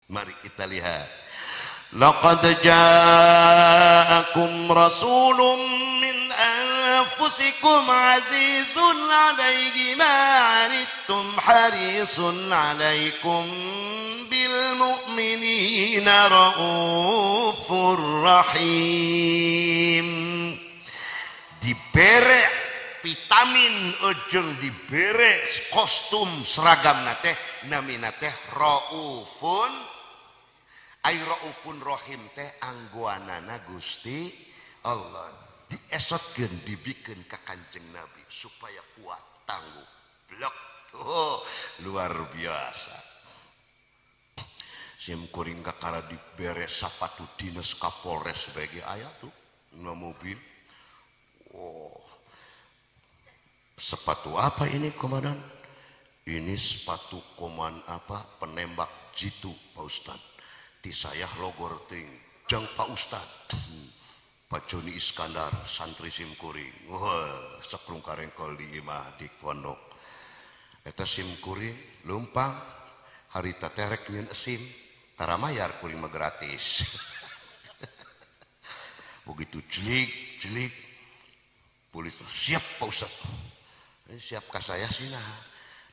Mari kita lihat. Laqad ja'akum rasulun min anfusikum azizun 'alaihi ma 'anittum harisun 'alaikum bil mu'minina raufur rahim. Dibere vitamin ujung dibere kostum seragam nate namina teh raufun ay raufun rahim teh anggoanana Gusti Allah diesotkeun dibikeun ka Kanjeng Nabi supaya kuat tangguh blok tuh luar biasa. Sim kuring kakara dibere sapatu dinas Kapolres sebagai aya tuh na mobil. Oh, sepatu apa ini komandan? Ini sepatu penembak jitu Pak Ustad. Di saya logor ting jang Pak Ustad. Pak Joni Iskandar santri simkuring. Wah, sakrung karengkol di imah di pondok. Eta simkuring lumpang harita terek nyeun sim tara mayar kuring mah gratis. Begitu jelik polis siap Pak Ustad. Siap ka saya sih nah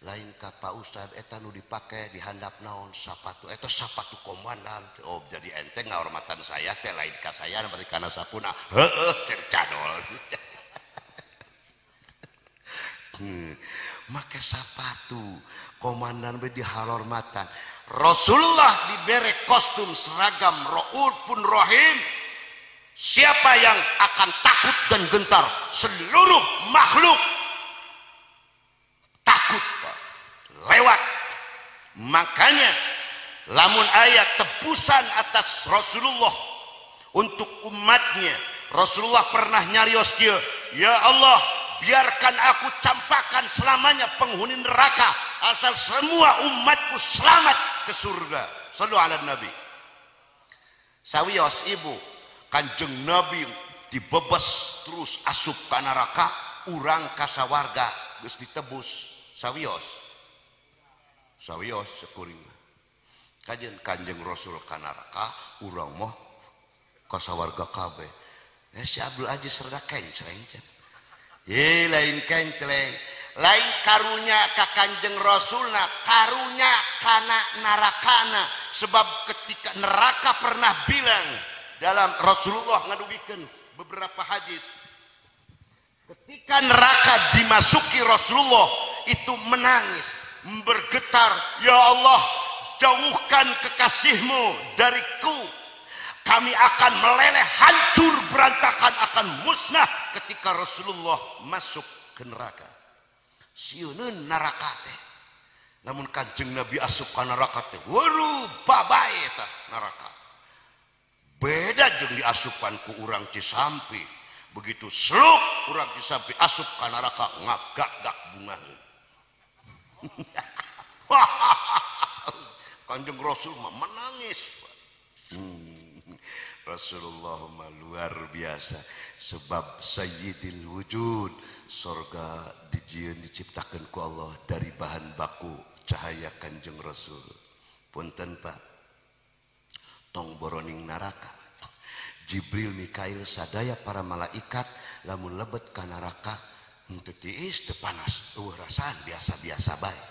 lain ka Pak Ustad eta nu dipake di handap naon sapatu eta sapatu komandan. Oh jadi enteng ngahormatan saya teh lain ka saya berarti kana sapuna heueuh tercadol. Make sapatu komandan be dihormatan. Rasulullah diberi kostum seragam raufun rahim. Siapa yang akan takut dan gentar? Seluruh makhluk takut Pak. Lewat. Makanya lamun ayat tebusan atas Rasulullah untuk umatnya, Rasulullah pernah nyarios kieu, ya Allah biarkan aku campakan selamanya penghuni neraka asal semua umatku selamat ke surga. Sallu ala Nabi. Sawios ibu Kanjeng Nabi dibebas terus asup ka neraka urang kasawarga geus ditebus sawios sekuring kajen Kanjeng Rasul ka neraka urang mah kasawarga kabeh. Si Abdul Aziz rada kencleng can. Lain kencleng lain karunya ka Kanjeng Rasulna karunya kana narakana sebab ketika neraka pernah bilang dalam Rasulullah ngadugikeun beberapa hadis ketika neraka dimasuki Rasulullah itu menangis bergetar, ya Allah jauhkan kekasihmu dariku, kami akan meleleh hancur berantakan akan musnah ketika Rasulullah masuk ke neraka. Sieuneun neraka teh namun Kanjeng Nabi asup ka neraka teh waduh babae eta neraka beda jeung diasupan ku urang Cisampi. Begitu seluk urang Cisampi asup ka neraka ngagak-gak bunga. Kanjeng Rasul mah menangis. Rasulullah mah luar biasa sebab sayyidil wujud surga dijieun diciptakeun ku Allah dari bahan baku cahaya Kanjeng Rasul. Punten Pak tong boroning neraka Jibril Mikail sadaya para malaikat lamun lebet ka neraka henteu tiis teu panas eueuh rasaan biasa-biasa bae.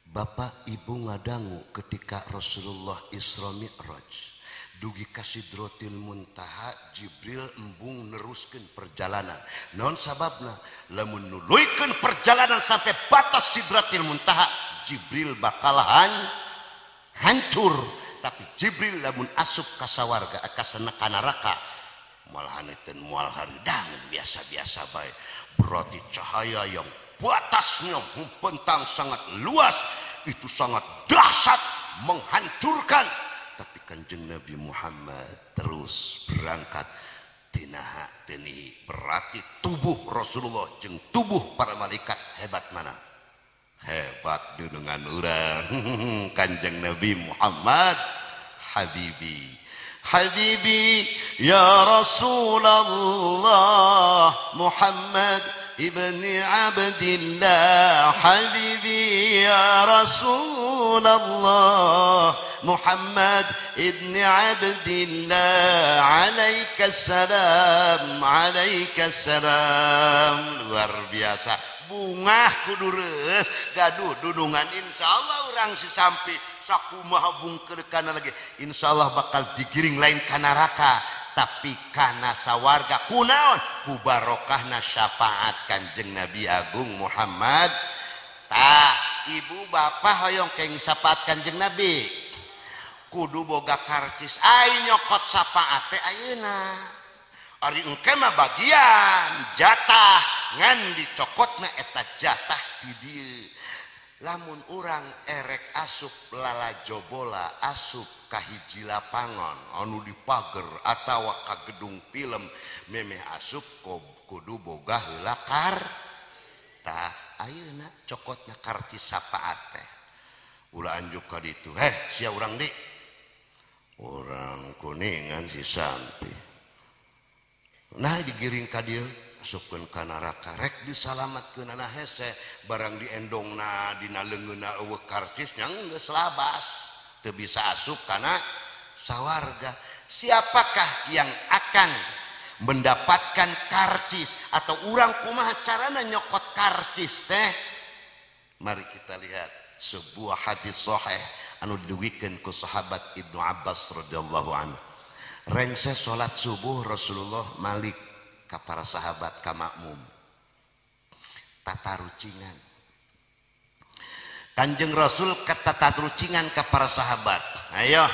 Bapak Ibu ngadangu ketika Rasulullah Isra Mi'raj dugi ka Sidratil Muntaha Jibril embung neruskeun perjalanan. Naon sababna? Lamun nuluykeun perjalanan sampai batas Sidratil Muntaha Jibril bakal hancur. Tapi Jibril lamun asup ka sawarga akasana ka neraka malahan eten moal handang biasa-biasa bae. Berarti cahaya yang batasnya membentang sangat luas itu sangat dahsyat menghancurkan. Tapi Kanjeng Nabi Muhammad terus berangkat tinaha teni. Berarti tubuh Rasulullah jeung tubuh para malaikat hebat mana? Hebat dengan urang Kanjeng Nabi Muhammad Habibi ya Rasulullah Muhammad ibni Abdillah Habibi ya Rasulullah Muhammad ibni Abdillah alaikassalam alaikassalam. Luar biasa, bunga kudureus gaduh dudungan insyaallah urang sisampi sakumaha bungkeurkeun lagi insyaallah bakal digiring lain ka neraka tapi kana sawarga kunaon ku barokahna syafaat Kanjeng Nabi Agung Muhammad. Tah ibu bapak hoyong keng syafaat Kanjeng Nabi kudu boga karcis ai nyokot syafaat teh ayeuna ari engke mah bagian jatah ngan dicokotna eta jatah di dieu. Lamun urang erek asup lalajobola asup ka hiji lapangan anu di pager atawa ka gedung film memeh asup kudu boga heula tah ayeuna cokotna karcis syafaat teh ulah anjuk ka ditu sia urang di urang kuningan si sampi nah digiring ka dieu asupkeun ka neraka rek disalamatkeunana hese barang diendongna dina leungeunna eueuh karcis nya geus labas teu bisa asup kana sawarga. Siapakah yang akan mendapatkan karcis atau urang kumaha carana nyokot karcis teh? Mari kita lihat sebuah hadis sahih anu diduwikeun ku sahabat Ibnu Abbas radhiyallahu anhu. Rengse salat subuh Rasulullah malik ka para sahabat ka makmum tatarucingan Kanjeng Rasul kata tatarucingan ka para sahabat, ayo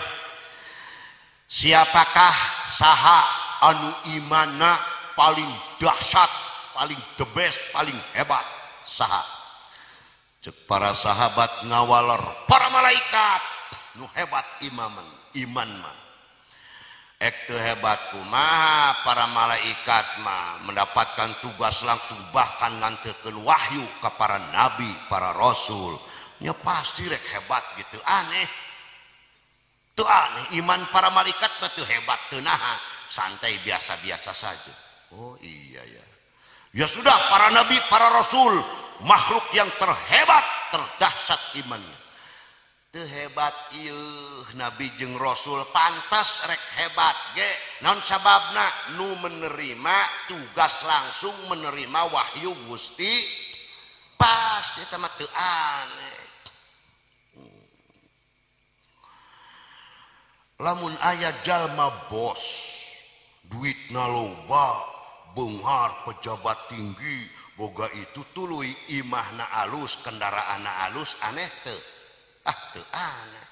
siapakah saha anu imanna paling dahsyat paling the best paling hebat saha? Cek para sahabat ngawalor para malaikat nu hebat iman mah ek teu hebat kumaha para malaikat mah mendapatkan tugas langsung bahkan nganterkeun wahyu ka para nabi para rasul nya pasti rek hebat gitu. Aneh teu aneh iman para malaikat mah teu hebat teu naha santai biasa-biasa saja. Oh iya ya ya sudah para nabi para rasul makhluk yang terhebat terdahsyat imannya teu hebat ieu nabi jeung rasul pantas rek hebat ge naon sababna nu menerima tugas langsung menerima wahyu Gusti pasti eta mah teu aneh. Lamun aya jalma bos duitna loba beunghar pejabat tinggi boga itu tuluy imahna alus kendaraanna alus aneh teu? Teu aneh.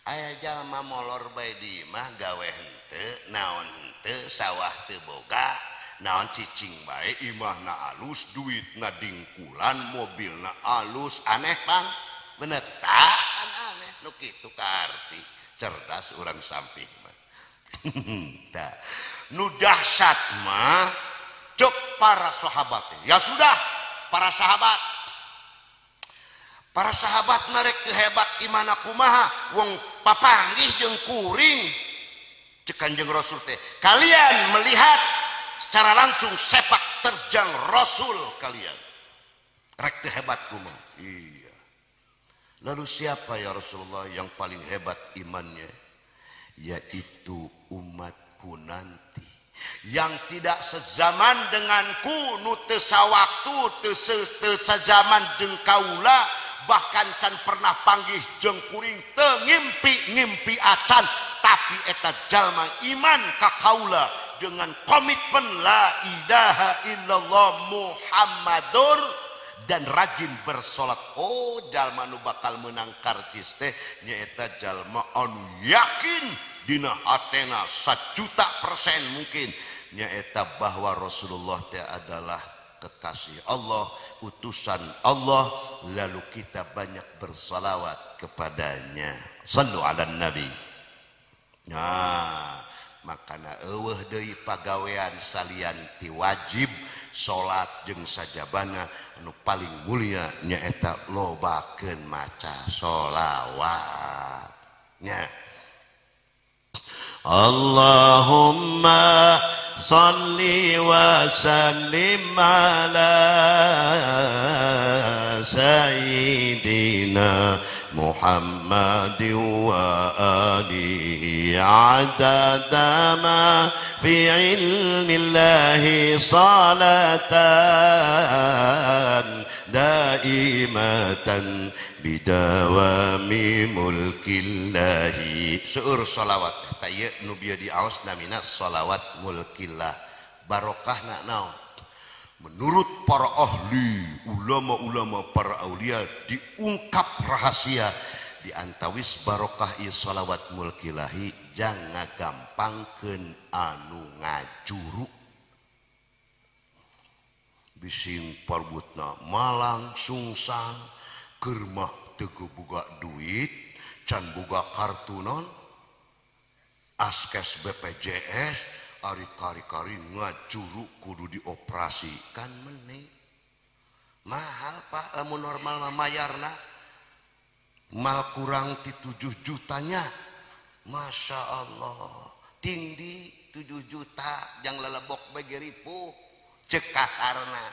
Aya jalma molor bae di imah gawe henteu naon henteu sawah teu boga naon cicing bae imahna alus duitna dingkulan mobilna alus aneh pan bener tah kan aneh nu kitu kaarti cerdas urang samping mah. Tah nu dahsyat mah cek para sahabat ya sudah para sahabat merek hebat imana kumaha wong papanggih jeung kuring cek Kanjeng Rasul teh kalian melihat secara langsung sepak terjang Rasul kalian rek teh hebat kumaha. Iya lalu siapa ya Rasulullah yang paling hebat imannya? Yaitu umatku nanti yang tidak sezaman denganku nu teu sawaktu teu sazaman jeung kaula bahkan can pernah panggih jeung kuring teu ngimpi acan tapi eta jalma iman ka kaula dengan komitmen la ilaha illallah Muhammadur dan rajin bersolat. Oh jalma nu bakal menang karcis teh nyaeta jalma anu yakin dina hatena 1.000.000% mungkin nyaeta bahwa Rasulullah teh adalah kekasih Allah utusan Allah lalu kita banyak bersalawat kepadanya. Sallu ala nabi. Nah makana eueuh deui pagawean salian ti wajib salat jeung sajabana anu paling mulia nyaeta lobakeun maca sholawat nya. Allahumma salli wa sallim ala sayyidina Muhammadin wa alihi adada ma fi ilmillahi salatan daimatan bidawami mulkillahi. Seueur salawat taya nu bieu diaos namina salawat mulkillah. Barokahna naon? Menurut para ahli, ulama-ulama, para aulia, diungkap rahasia di antawis barokah ieu salawat mulkilahi jang ngagampangkeun anu ngajuru. Bising parbutna malang sungsang keur mah teu boga duit, can boga kartu non askes BPJS. Ari kari-kari ngajuru kudu dioperasikan meneh. Mahal Pak, lamun normal mah mayarna mal kurang ti 7 jutanya. Masya Allah, tinggi 7 juta jang lelebok bage ripuh cek kasarna.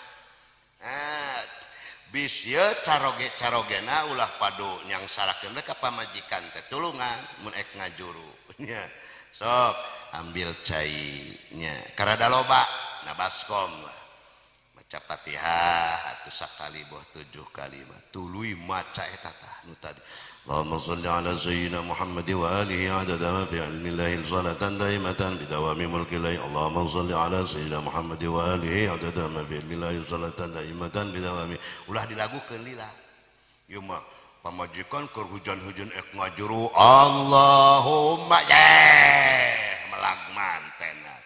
Bis ye caroge-carogena ulah padu nyang sarakeun ka pamajikan teh tulungan mun ek ngajuru nya. Sok ambil cainya karada loba na baskom lah maca Fatihah atuh sakali boh 7 kalimat tuluy maca eta tah nu tadi Allahumma shalli ala sayyidina Muhammad wa alihi adada ma fi ilmillahi salatan daimatan bidawami mulkillahi Allahumma shalli ala sayyidina Muhammad wa alihi adada ma fi ilmillahi salatan daimatan bidawami ulah dilagukeun lila ieu mah pamajikan keur hujan-hujan ek ngajuru Allahumma melag mantenat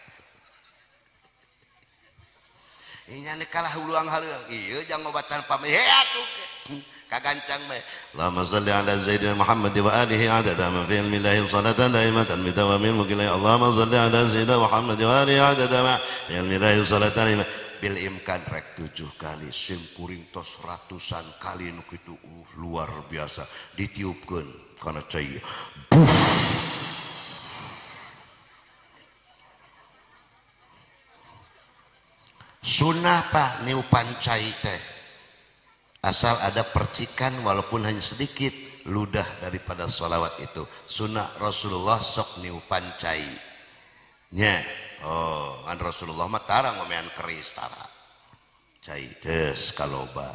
inya ne kalah ulang haleuang ieu jang ngobatan pameh atuh kagancang meh Allahumma shalli ala sayyidina Muhammad wa alihi adada ma fi ilmillahi salatan daimatan bidawamil mulkillahi Allahumma shalli ala sayyidina Muhammad wa alihi adada ma fi ilmillahi salatan daimatan bil imkan rek 7 kali sim kuring tos ratusan kali nu kitu luar biasa ditiupkeun kana cai sunnah Pak niupan cai teh asal ada percikan walaupun hanya sedikit ludah daripada sholawat itu sunnah Rasulullah sok niupan cai nya. Oh, kan Rasulullah mah tarang ngomean keris tara. Cai deus kaloba.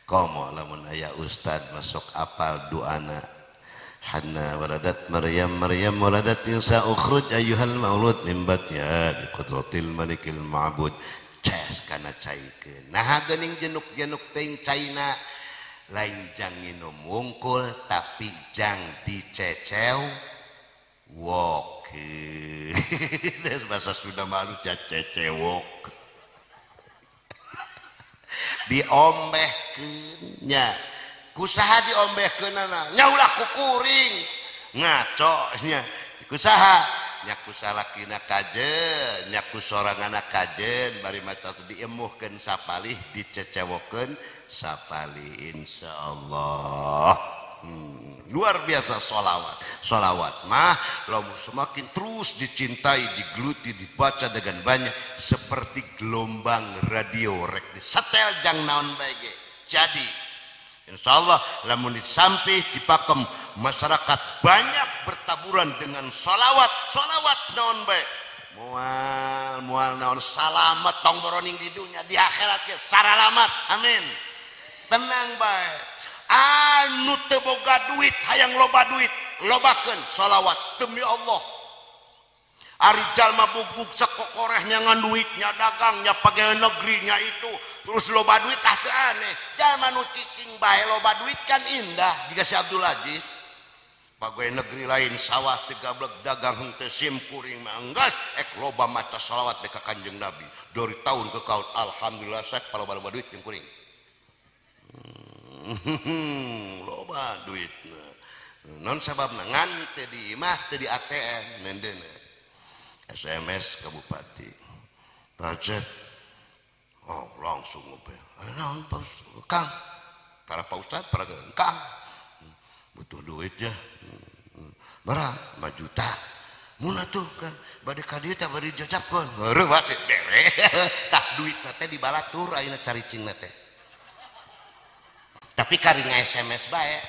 Komo lamun aya ustad masuk apal doana. Hanna waladat Maryam waladat Isa ukhruj ayyuhal maulud min batnya bi qudratil malikil ma'bud. Ces kana caikeun. Nah geuning jenuk-jenuk teuing caina lain jang nginum wungkul tapi jang dicecew wok. Bahasa Sunda malu cecewok diombehkeunnya kusaha diombehkeunana nya ulah kukuring ngaco nya kusaha nya kusalakina kajeun nya kusorangana kajeun bari maca diemuhkeun sapalih dicecewokeun sapalih insyaallah. Luar biasa sholawat mah lamun semakin terus dicintai digeluti dibaca dengan banyak seperti gelombang radio rek disetel jang naon bae ge jadi insyaallah lamun disampih dipakem masyarakat banyak bertaburan dengan sholawat naon bae moal naon salamet tong boroning di dunia di akhirat ge saralamat amin tenang bae anu teu boga duit hayang loba duit lobakeun sholawat demi Allah ari jalma bubuk sakokorehnya ngan duitnya dagangnya pegawai negerinya itu terus loba duit tah teu aneh jalma nu cicing bae loba duit kan indah jika si Abdul Aziz pegawai negeri lain sawah tegablek dagang henteu sim kuring mah enggas ek loba maca sholawat ka Kanjeng Nabi dari tahun ke tahun alhamdulillah sek paloba-loba duit jeung kuring loba duitna non sababna ngan teu di imah teu di ATM nendeuna SMS ka bupati pajak oh langsung ngobel naon Kang para Pak Ustad para Kang butuh duit ya berapa 5 juta mun atuh kan bade ka dieu teh bade jajapkeun heureuk wasit bere tah duitna teh dibalatur ayeuna caricingna teh tapi karing SMS bae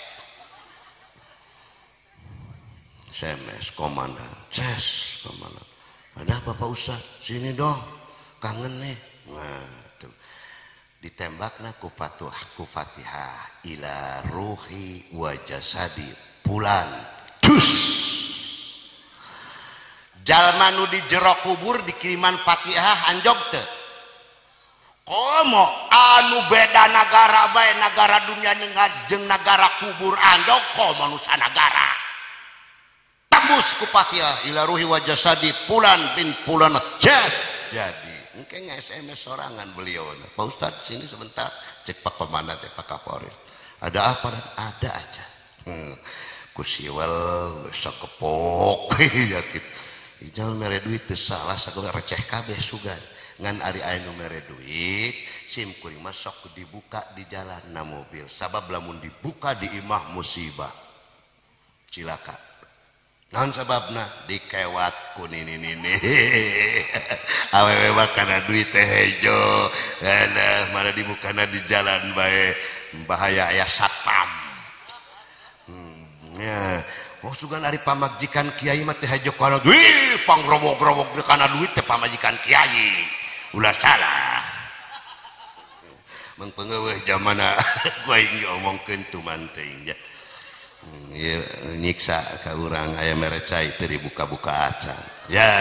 SMS komandan, ces komandan. Ada apa Pak Ustadz? Sini dong, kangen nih. Nah, tuh. Ditembakna ku Fatihah ila ruhi wa jasadi pulan. Cus. Jalma nu di jero kubur dikiriman Fatihah anjog teu. Komo anu beda negara bae negara dunia jeung negara kubur anjog komo nu sanagara. Tembus ku Fatihah ila ruhi wa jasadi pulan bin pulan jas jadi mungkin SMS sorangan beliau Pak Ustadz sini sebentar cek Pak Komandan teh Pak Kapolres ada apa dan ada aja ku siwal besok kepok ya gitu ijal mere duit teu salah sagala receh kabeh sugan ngan ari aya nu mere duit sim kuring mah sok dibuka di jalanna mobil sabab lamun dibuka di imah musibah cilaka. Naon sababna dikewat ku nini awewe makana duit teh hejo alah mana dibukana di jalan bae bahaya aya satpam ya oh sugan ari pamajikan kiai mah teh hejo kana duit pangrobok-robok kana duit teh pamajikan kiai ulah salah mang peungeueuh jamana gua ngomongkeun tuman teuing ya nyiksa ka urang aya mere cai teu dibuka-buka acan ya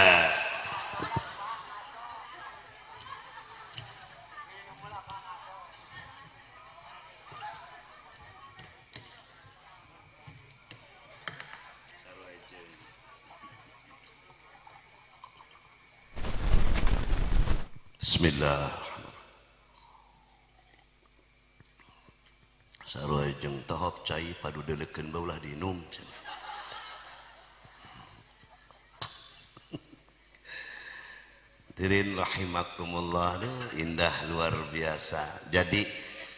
Bismillah sarua jeung tahap cai padu deulekeun baulah diinum Tirin rahimakumullah indah luar biasa jadi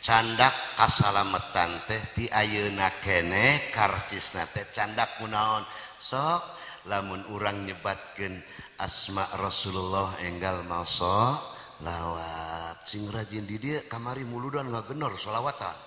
candak kasalamatan teh ti ayeuna keneh karcisna teh candak kunaon sok lamun urang nyebatkeun asma Rasulullah enggal maso lawat sing rajin di dieu kamari muludan ngagenor sholawatan